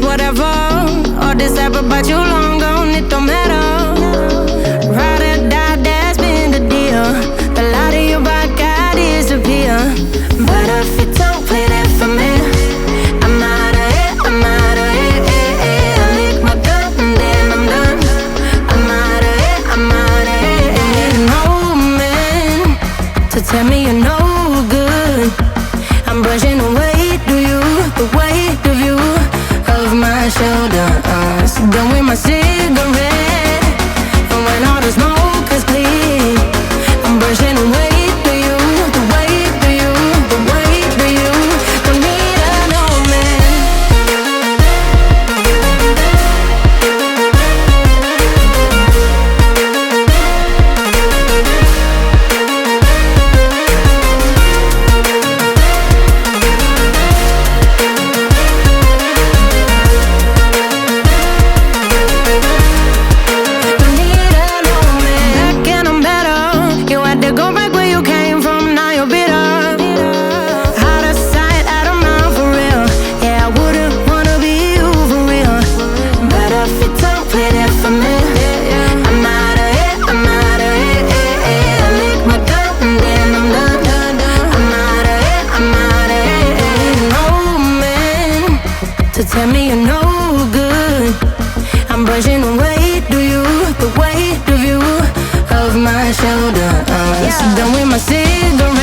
whatever. All this ever about you long gone, it don't matter. Ride or die, that's been the deal. The light of your body got disappear. But if you don't play that for me, I'm out of it, I'm out of it. I lick my gun and then I'm done. I'm out of it, I'm out of it. No man to tell me you're no good. I'm brushing away, do you? The weight of you, of my shoulders. Done with my cigarette, and when all the smoke is clear, I'm brushing away, do you? The weight of you, the weight of you. Don't need a no man. To tell me you're no good, I'm brushing away, do you? The weight of you, of my shoulders. Done with my cigarette.